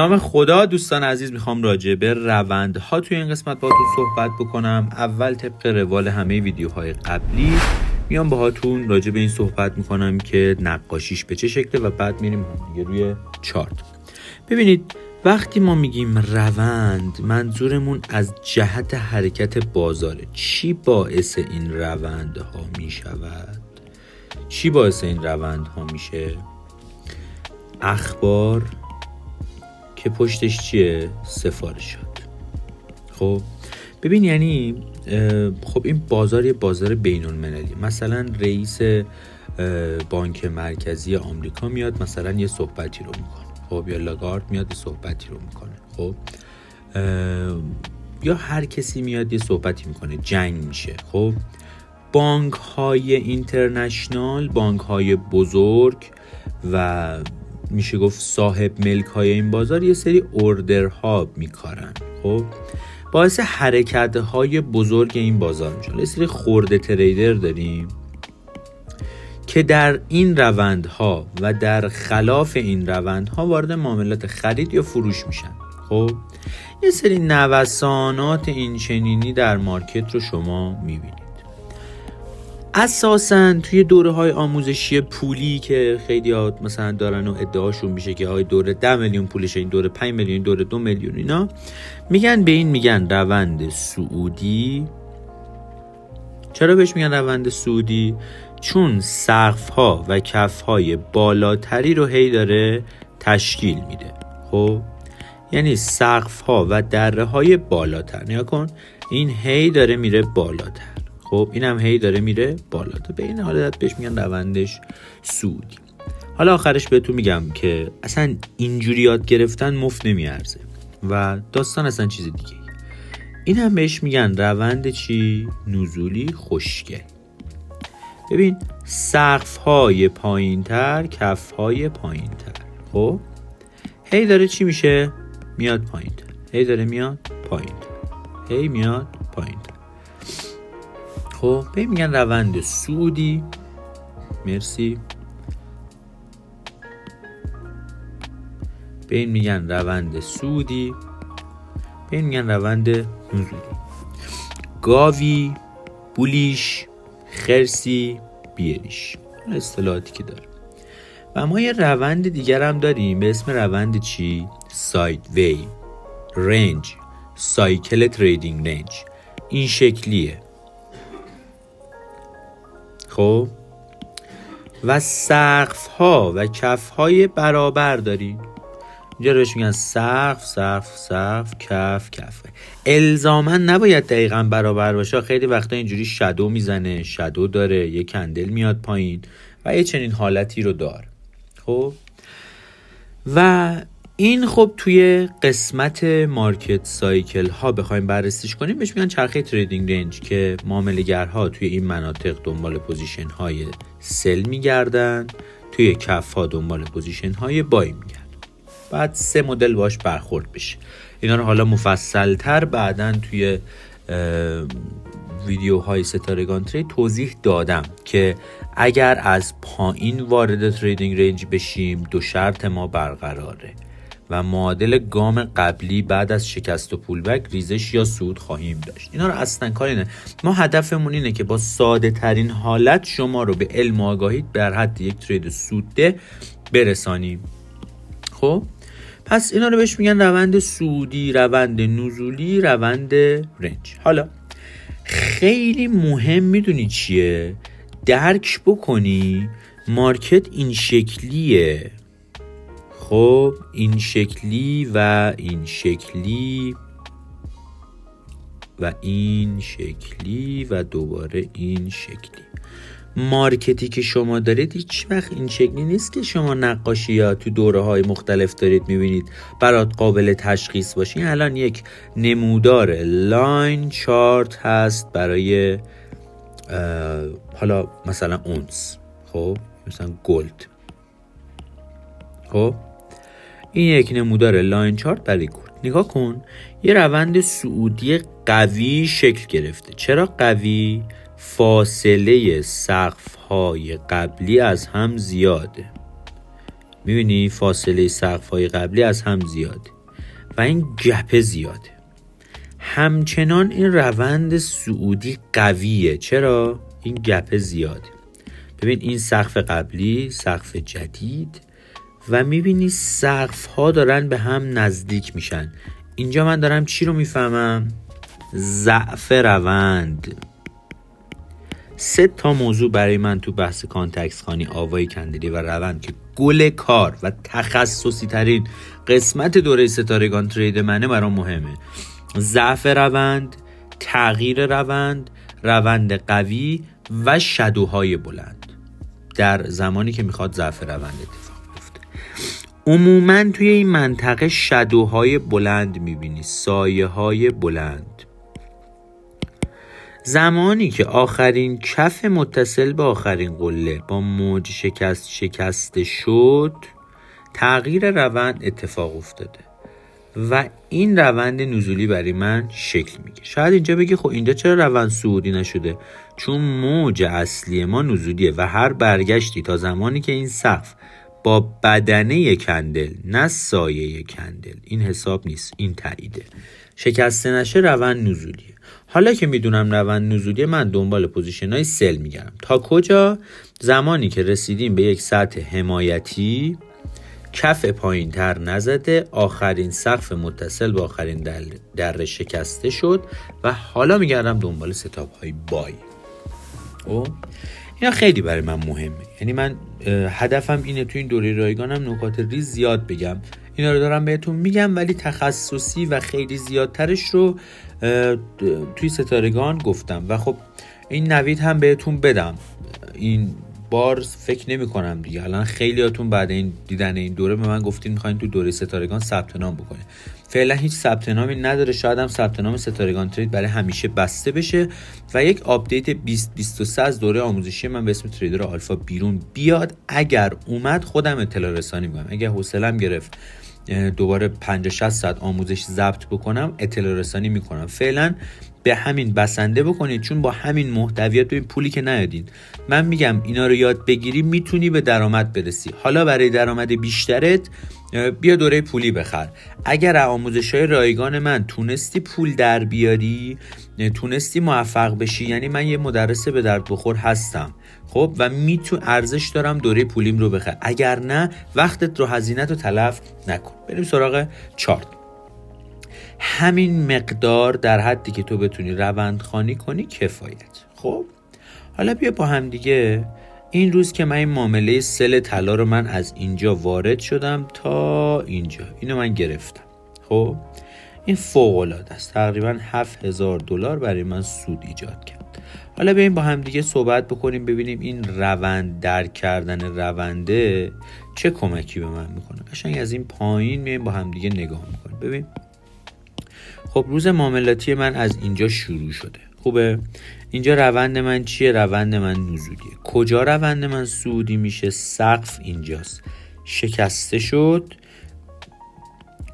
نام خدا. دوستان عزیز، میخوام راجع به روندها توی این قسمت باهاتون صحبت بکنم. اول طبق روال همه ویدیوهای قبلی میام باهاتون راجع به این صحبت میکنم که نقاشیش به چه شکله و بعد میریم یه روی چارت. ببینید، وقتی ما میگیم روند، منظورمون از جهت حرکت بازاره. چی باعث این روندها میشود؟ چی باعث این روندها میشه؟ اخبار که پشتش چیه؟ سفارشات. خب ببین، یعنی خب این بازار یه بازار بین المللی. مثلا رئیس بانک مرکزی آمریکا میاد مثلا یه صحبتی رو میکنه، خب، یا لاگارد میاد یه صحبتی رو میکنه، خب، یا هر کسی میاد یه صحبتی میکنه، جنگ میشه. خب بانک های اینترنشنال، بانک های بزرگ و میشه گفت صاحب ملک های این بازار یه سری اوردرها میکارن، خب باعث حرکت های بزرگ این بازار میشن. یه سری خرده تریدر داریم که در این روندها و در خلاف این روندها وارد معاملات خرید یا فروش میشن. خب یه سری نوسانات این چنینی در مارکت رو شما میبینید. اساساً توی دوره‌های آموزشی پولی که خیلی ها مثلا دارن و ادعاشون میشه که های دوره 10 میلیون پولشه، این دوره 5 میلیون، دوره 2 میلیون، اینا میگن به این میگن روند صعودی. چرا بهش میگن روند صعودی؟ چون سقف‌ها و کف‌های بالاتری رو هی داره تشکیل میده. خب یعنی سقف‌ها و دره‌های بالاتر. نگاه کن، این هی داره میره بالاتر، خب اینم هی داره میره بالاتر. به این حالت بهش میگن روندش صعودی. حالا آخرش بهتون میگم که اصلا اینجوری یاد گرفتن مفت نمیارزه و داستان اصلا چیز دیگه. این هم بهش میگن روند چی؟ نزولی خوشگل. ببین، سقف‌های پایین‌تر، کف‌های پایین‌تر، خب هی داره چی میشه؟ میاد پایین‌تر، هی داره میاد پایین‌تر، هی میاد پایین‌تر. خب به این میگن روند صعودی. مرسی. به این میگن روند صعودی. به این میگن روند نزولی. گاوی، بولیش، خرسی، بیریش، اصطلاحاتی که داره. و ما یه روند دیگر هم داریم به اسم روند چی؟ ساید وی رنج، سایکل تریدینگ رنج. این شکلیه. خب و سقف ها و کف های برابر داریم. اینجا روش میگن سقف، کف. الزاما نباید دقیقا برابر باشه. خیلی وقتا اینجوری شادو میزنه، شادو داره، یه کندل میاد پایین و یه چنین حالتی رو داره. خب و این خب توی قسمت مارکت سایکل ها بخوایم بررسیش کنیم بهش میگن چرخه تریدینگ رنج، که معامله‌گرها توی این مناطق دنبال پوزیشن های سل میگردن، توی کف ها دنبال پوزیشن های بای میگردن. بعد 3 مدل باش برخورد بشه. اینا رو حالا مفصل تر بعدن توی ویدیوهای ستارگان ترید توضیح دادم که اگر از پایین وارد تریدینگ رنج بشیم 2 شرط ما برقراره و معادل گام قبلی بعد از شکست و پولبک ریزش یا صعود خواهیم داشت. اینا رو اصلا کاری نه. ما هدفمون اینه که با ساده ترین حالت شما رو به علم و آگاهی در حد یک ترید سودده برسانیم. خب پس اینا رو بهش میگن روند صعودی، روند نزولی، روند رنج. حالا خیلی مهم میدونی چیه؟ درک بکنی مارکت این شکلیه. خب این شکلی و این شکلی و این شکلی و دوباره این شکلی. مارکتی که شما دارید هیچ وقت این شکلی نیست که شما نقاشی یا تو دوره های مختلف دارید میبینید برات قابل تشخیص باشه. این الان یک نمودار لاین چارت هست برای حالا مثلا اونس، خب مثلا گلد. خب این یک نمودار لاین چارت برای گلد. نگاه کن، یه روند صعودی قوی شکل گرفته. چرا قوی؟ فاصله سقف‌های قبلی از هم زیاده. میبینی فاصله سقف‌های قبلی از هم زیاده و این گپ زیاده. همچنان این روند صعودی قویه. چرا؟ این گپ زیاده. ببین این سقف قبلی، سقف جدید و میبینی سقف ها دارن به هم نزدیک میشن. اینجا من دارم چی رو میفهمم؟ ضعف روند. 3 تا موضوع برای من تو بحث کانتکست خوانی، آوای کندلی و روند که گل کار و تخصصی ترین قسمت دوره ستارگان ترید منه برام مهمه. ضعف روند، تغییر روند، روند قوی و شادوهای بلند در زمانی که میخواد ضعف روند اتفاق بیفته. عموما توی این منطقه شادوهای بلند میبینی، سایه های بلند. زمانی که آخرین کف متصل به آخرین قله با موج شکسته شد، تغییر روند اتفاق افتاده و این روند نزولی برای من شکل میگه. شاید اینجا بگی خب اینجا چرا روند صعودی نشده؟ چون موج اصلی ما نزولیه و هر برگشتی تا زمانی که این سقف با بدنه کندل نه سایه کندل، این حساب نیست، این تاییده، شکسته نشه، روند نزولیه. حالا که میدونم روند نزولیه، من دنبال پوزیشن های سل میگردم. تا کجا؟ زمانی که رسیدیم به یک سطح حمایتی، کف پایین تر نزده، آخرین سقف متصل با آخرین دره شکسته شد و حالا میگردم دنبال ستاپ های بای. اینا خیلی برای من مهمه. یعنی من هدفم اینه تو این دوره رایگانم نکات ریز زیاد بگم. اینا رو دارم بهتون میگم ولی تخصصی و خیلی زیادترش رو توی ستارگان گفتم و خب این نوید هم بهتون بدم. این بار فکر نمی کنم دیگه الان خیلیاتون بعد این دیدن این دوره به من گفتین میخواین تو دوره ستارگان ثبت نام بکنین. فعلا هیچ ثبت نامی نداره، شاید هم ثبت نام ستارگان ترید برای همیشه بسته بشه و یک آپدیت 2023 از دوره آموزشی من به اسم تریدر آلفا بیرون بیاد. اگر اومد خودم اطلاع رسانی میکنم. اگر حوصله‌ام گرفت دوباره 50-60 ساعت آموزش ضبط بکنم اطلاع رسانی میکنم. فعلا به همین بسنده بکنید چون با همین محتویات ببین پولی که نیادین. من میگم اینا رو یاد بگیری میتونی به درآمد برسی. حالا برای درآمد بیشترت بیا دوره پولی بخر. اگر آموزش‌های رایگان من تونستی پول در بیاری، تونستی موفق بشی، یعنی من یه مدرس به درد بخور هستم خب و ارزش دارم دوره پولیم رو بخر. اگر نه وقتت رو هزینت رو تلف نکن. بریم سراغ چارت. همین مقدار در حدی که تو بتونی روند خوانی کنی کفایت. خب حالا بیا با هم دیگه این روز که من این معامله سل طلا رو من از اینجا وارد شدم تا اینجا، اینو من گرفتم. خب این فوق العاده است. تقریبا $7,000 برای من سود ایجاد کرد. حالا بیاییم با هم دیگه صحبت بکنیم ببینیم این روند درک کردن رونده چه کمکی به من میکنه. قشنگ از این پایین میایم با هم دیگه نگاه میکنیم. ببین خب روز معاملاتی من از اینجا شروع شده. خوبه؟ اینجا روند من چیه؟ روند من نزولیه. کجا روند من صعودی میشه؟ سقف اینجاست. شکسته شد،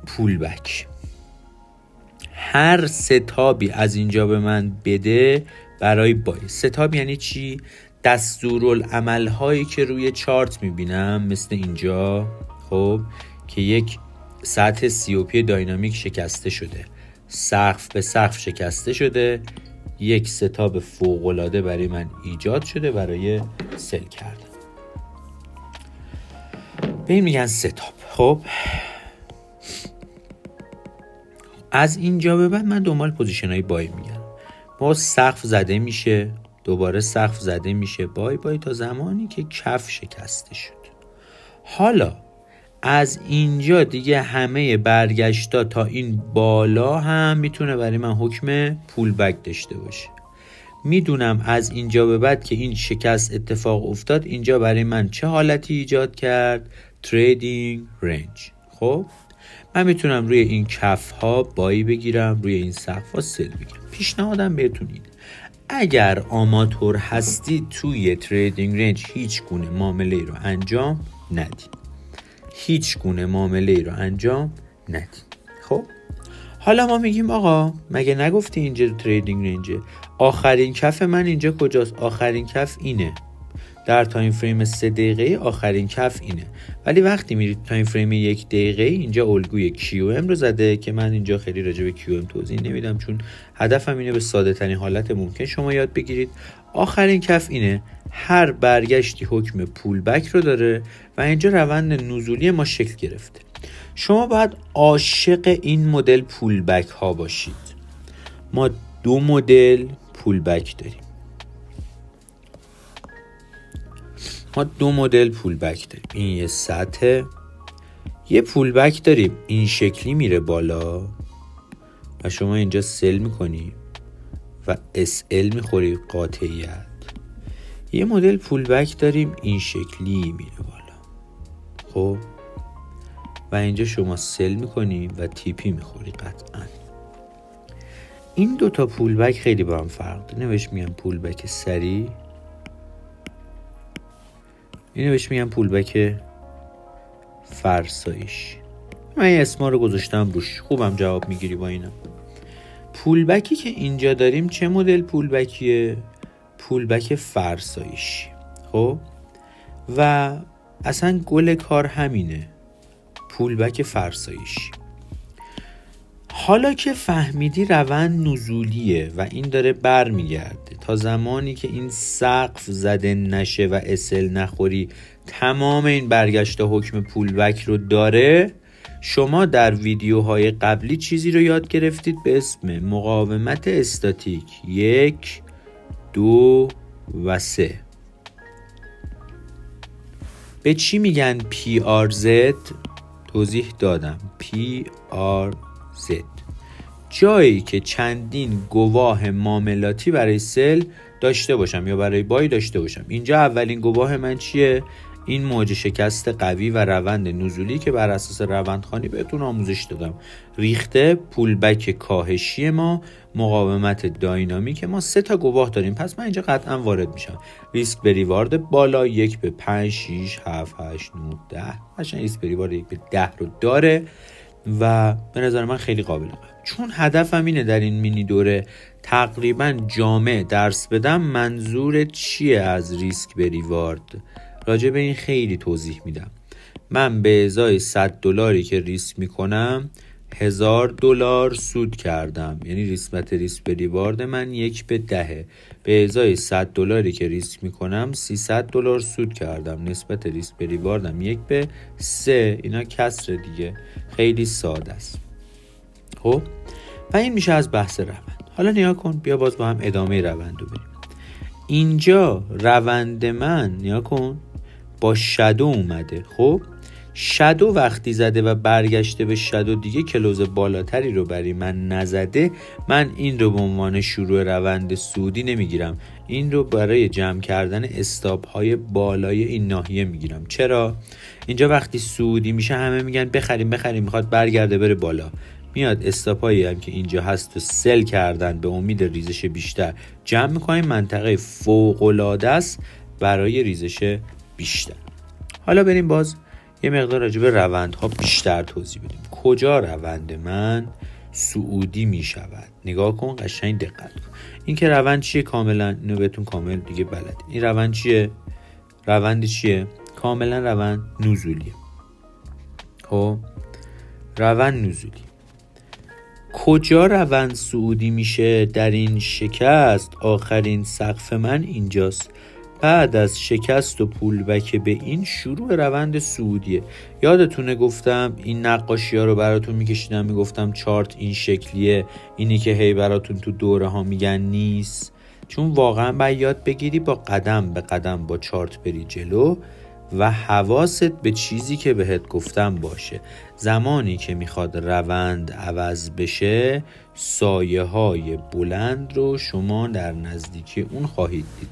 پول بک. هر ستابی از اینجا به من بده برای بای. ستاب یعنی چی؟ دستورالعمل هایی که روی چارت میبینم مثل اینجا، خب که یک سطح COP داینامیک شکسته شده، سقف به سقف شکسته شده، یک ستاب فوق‌العاده برای من ایجاد شده برای سل کردن. به این میگن ستاب. خب از اینجا به بعد من دنبال پوزیشن های بای میگم. با سقف زده میشه، دوباره سقف زده میشه، بای تا زمانی که کف شکسته شد. حالا از اینجا دیگه همه برگشتا تا این بالا هم میتونه برای من حکم پول بک داشته باشه. میدونم از اینجا به بعد که این شکست اتفاق افتاد اینجا برای من چه حالتی ایجاد کرد؟ تریدینگ رنج. خب من میتونم روی این کف ها بایی بگیرم، روی این سقف ها سل بگیرم. پیشنهادم بهتون اینه اگر آماتور هستی توی تریدینگ رنج هیچ گونه معامله ای رو انجام ندید. هیچ گونه معامله ای رو انجام ندید. خب حالا ما میگیم آقا مگه نگفتی اینجا تریدینگ رنجه؟ آخرین کف من اینجا کجاست؟ آخرین کف اینه. در تایم فریم 3 دقیقه آخرین کف اینه. ولی وقتی میرید تایم فریم 1 دقیقه اینجا الگوی QM رو زده که من اینجا خیلی راجع به QM توضیح نمیدم چون هدفم اینه به ساده ترین حالت ممکن شما یاد بگیرید. آخرین کف اینه، هر برگشتی حکم پول بک رو داره و اینجا روند نزولی ما شکل گرفته. شما باید عاشق این مدل پول بک ها باشید. ما 2 مدل پول بک داریم. این یه سطح، یه پول بک داریم این شکلی میره بالا و شما اینجا سل میکنی و SL میخوری قاطعیت. یه مدل پول بک داریم این شکلی میره بالا، خب، و اینجا شما سل میکنی و TP میخوری قطعا. این دوتا پول بک خیلی با هم فرق داره. اینو بهش میگن پول بک سری، اینو بهش میگن پول بک فرسایش. من این اسما رو گذاشتم روش، خوبم جواب میگیری با اینا. پول بکی که اینجا داریم چه مدل پول بکیه؟ پول بک فرسایش. خب و اصلا گل کار همینه، پول بک فرسایش. حالا که فهمیدی روند نزولیه و این داره بر میگرده تا زمانی که این سقف زده نشه و اسل نخوری، تمام این برگشت حکم پول بک رو داره. شما در ویدیوهای قبلی چیزی رو یاد گرفتید به اسم مقاومت استاتیک 1 2 و 3. به چی میگن PRZ؟ توضیح دادم. PRZ جایی که چندین گواه معاملاتی برای سل داشته باشم یا برای بای داشته باشم. اینجا اولین گواه من چیه؟ این موج شکست قوی و روند نزولی که بر اساس روندخوانی بهتون آموزش دادم. ریخته، پول بک کاهشی ما، مقاومت داینامیک ما. 3 تا گواه داریم، پس من اینجا قطعا وارد میشم. ریسک به ریوارد بالا 1 به 5 6 7 8 9 10. قشنگ ریسک به ریوارد 1 به 10 رو داره و به نظر من خیلی قابل قبول. چون هدفم اینه در این مینی دوره تقریبا جامع درس بدم منظور چیه از ریسک به ریوارد. راجع به این خیلی توضیح میدم. من به ازای $100 که ریسک میکنم $1000 سود کردم، یعنی نسبت ریسک به ریوارد من 1 به 10. به ازای $100 که ریسک میکنم $300 سود کردم، نسبت ریسک به ریواردم 1 به 3. اینا کسر دیگه، خیلی ساده است. خب و این میشه از بحث روند. حالا نیا کن، بیا باز با هم ادامه روند رو بریم. اینجا روند من نیا کن با شادو اومده. خب شادو وقتی زده و برگشته به شادو دیگه کلوز بالاتری رو برای من نزده، من این رو به عنوان شروع روند صعودی نمیگیرم، این رو برای جمع کردن استاپ های بالای این ناحیه میگیرم. چرا؟ اینجا وقتی صعودی میشه همه میگن بخریم میخواد برگرده بره بالا، میاد استاپایی هم که اینجا هست و سل کردن به امید ریزش بیشتر جمع میکنیم، منطقه فوق‌العاده است برای ریزش بیشتر. حالا بریم باز یه مقدار راجع به روندها بیشتر توضیح بدیم. کجا روند من صعودی میشود؟ نگاه کن، قشنگ دقت کن. این که روند چیه کاملا اینو بهتون کامل دیگه بلد. این روند چیه؟ روند چیه؟ کاملا روند نزولیه. خب روند نزولی. کجا روند صعودی میشه؟ در این شکست آخرین سقف من اینجاست. بعد از شکست و پول بک به این شروع روند صعودیه. یادتونه گفتم این نقاشی ها رو براتون میکشیدم، میگفتم چارت این شکلیه، اینی که هی براتون تو دوره ها میگن نیست، چون واقعا باید یاد بگیری با قدم به قدم با چارت بری جلو و حواست به چیزی که بهت گفتم باشه. زمانی که میخواد روند عوض بشه سایه های بلند رو شما در نزدیکی اون خواهید دید.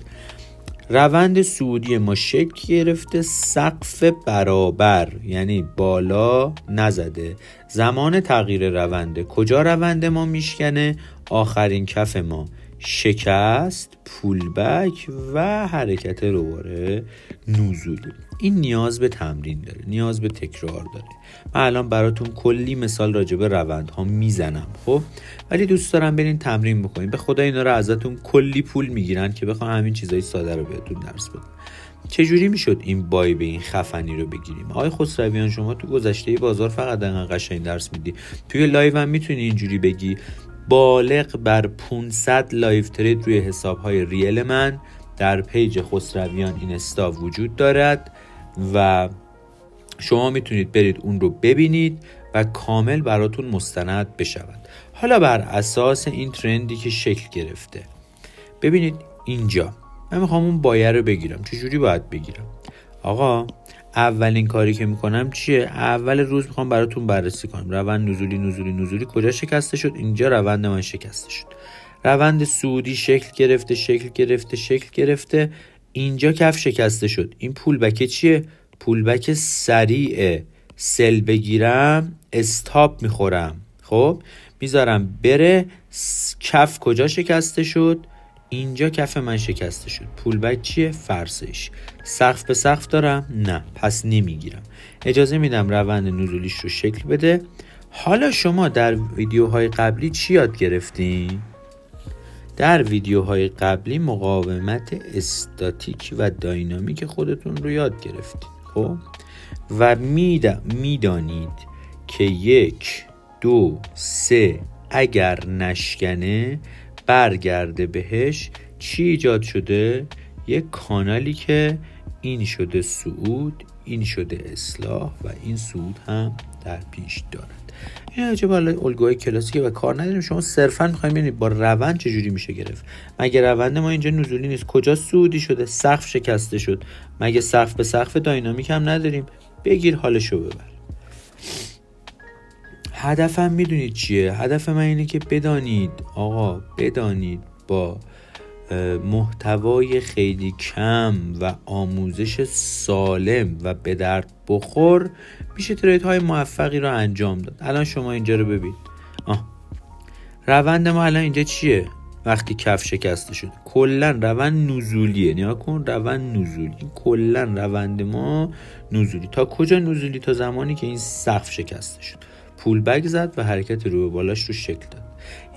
روند صعودی ما شکل گرفته، سقف برابر یعنی بالا نزده. زمان تغییر رونده، کجا روند ما میشکنه؟ آخرین کف ما، شکست، پول بک و حرکت دوباره نزولی. این نیاز به تمرین داره، نیاز به تکرار داره. من الان براتون کلی مثال راجع به روندها میزنم، خب ولی دوست دارم برین تمرین بکنین. به خدا اینا رو ازتون کلی پول میگیرن که بخوام همین چیزای ساده رو بهتون درس بدم. چجوری میشد این بای به این خفنی رو بگیریم؟ آقای خسرویان شما تو گذشته بازار فقط انقدر قشنگ درس میدی، توی لایو هم میتونی اینجوری بگی بالغ بر 500 لایو ترید روی حساب‌های ریل من در پیج خسرویان اینستا وجود دارد و شما میتونید برید اون رو ببینید و کامل براتون مستند بشود. حالا بر اساس این ترندی که شکل گرفته، ببینید اینجا من میخوام اون بایه رو بگیرم. چجوری باید بگیرم؟ آقا اولین کاری که میکنم چیه؟ اول روز میخوام براتون بررسی کنم روند نزولی کجا شکسته شد. اینجا روند من شکسته شد، روند صعودی شکل گرفته. اینجا کف شکسته شد. این پول بک چیه؟ پول بک سریعه. سل بگیرم استاپ میخورم، خب میذارم بره. کف کجا شکسته شد؟ اینجا کف من شکسته شد. پول بک چیه؟ فرسش. سقف به سقف دارم؟ نه، پس نمیگیرم. اجازه میدم روند نزولیش رو شکل بده. حالا شما در ویدیوهای قبلی چی یاد گرفتین؟ در ویدیوهای قبلی مقاومت استاتیک و داینامیک خودتون رو یاد گرفتین، خب و میدانید که 1 2 3 اگر نشکنه برگرده بهش چی ایجاد شده؟ یک کانالی که این شده صعود، این شده اصلاح و این صعود هم در پیش دارد. این عجب الگوهای کلاسیکه و کار نداریم. شما صرفا میخوایم ببینید با روند چجوری میشه گرفت. مگه روند ما اینجا نزولی نیست؟ کجا صعودی شده؟ سقف شکسته شد. مگه سقف به سقف داینامیک هم نداریم؟ بگیر حالشو ببر. هدفم میدونید چیه؟ هدف من اینه که بدانید با محتوای خیلی کم و آموزش سالم و به درد بخور میشه ترید های موفقی رو انجام داد. الان شما اینجا رو ببین. روند ما الان اینجا چیه؟ وقتی کف شکسته شد کلا روند نزولیه. نیا کن، روند نزولی. کلا روند ما نزولی. تا کجا نزولی؟ تا زمانی که این سقف شکسته شد، پول بک زد و حرکت رو به بالاش رو شکل داد.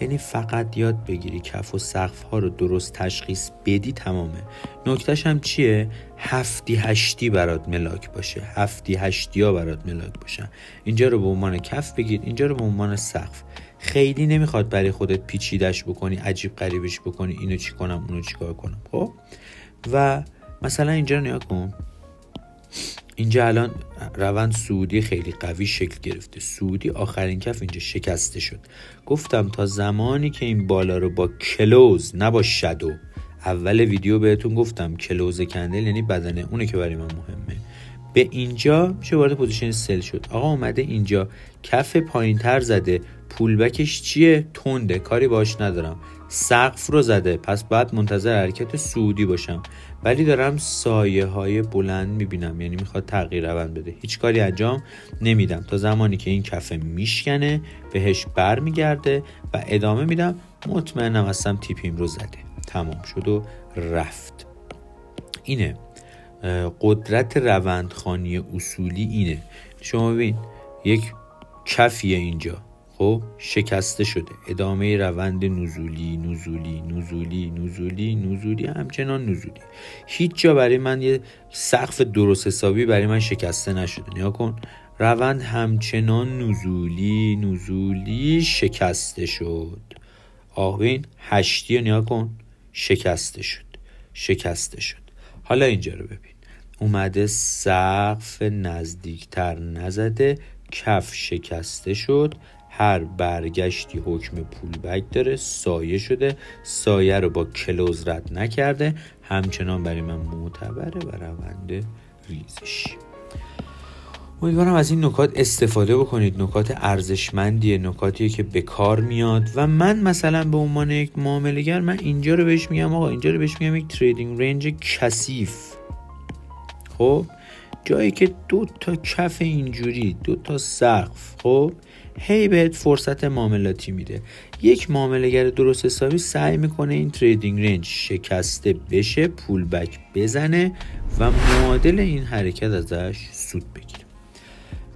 یعنی فقط یاد بگیری کف و سقف ها رو درست تشخیص بدی تمامه. نکتهش هم چیه؟ 7-8 برات ملاک باشه. 7-8 ها برات ملاک باشن. اینجا رو به عنوان کف بگیر، اینجا رو به عنوان سقف. خیلی نمیخواد برای خودت پیچیدش بکنی، عجیب غریبش بکنی، اینو چی کنم اونو چی کار کنم. خب و مثلا اینجا رو نیا کن. اینجا الان روند صعودی خیلی قوی شکل گرفته. صعودی آخرین کف اینجا شکسته شد. گفتم تا زمانی که این بالا رو با کلوز نه با شادو، اول ویدیو بهتون گفتم کلوز کندل یعنی بدنه، اونه که برای من مهمه، به اینجا میشه وارد پوزیشن سل شد. آقا اومده اینجا کف پایین تر زده، پول بکش چیه؟ تنده، کاری باش ندارم. سقف رو زده، پس بعد منتظر حرکت صعودی باشم، ولی دارم سایه های بلند میبینم، یعنی میخواد تغییر روند بده. هیچ کاری انجام نمیدم تا زمانی که این کفه میشکنه، بهش بر میگرده و ادامه میدم. مطمئنم هستم تیپیم رو زده، تمام شد و رفت. اینه قدرت روندخوانی اصولی. اینه شما ببین یک کفیه اینجا، خب شکسته شده، ادامه روند نزولی همچنان نزولی. هیچ جا برای من یه سقف درست حسابی برای من شکسته نشده. نیا کن، روند همچنان نزولی شکسته شد. آهوین 8 نیا کن، شکسته شد. حالا اینجا رو ببین، اومده سقف نزدیکتر نزده، کف شکسته شد، هر برگشتی حکم پول بک داره، سایه شده، سایه رو با کلوز رد نکرده، همچنان برای من معتبره و روند ریزش. امیدوارم از این نکات استفاده بکنید. نکات ارزشمندیه، نکاتیه که به کار میاد و من مثلا به عنوان یک معامله‌گر من اینجا رو بهش میگم آقا، اینجا رو بهش میگم یک تریدینگ رنج کثیف. خب جایی که 2 تا کف اینجوری، 2 تا سقف، خب هی بهت فرصت معاملاتی میده. یک معامله‌گر درست حسابی سعی میکنه این تریدینگ رنج شکسته بشه، پول بک بزنه و معادل این حرکت ازش سود بگیره.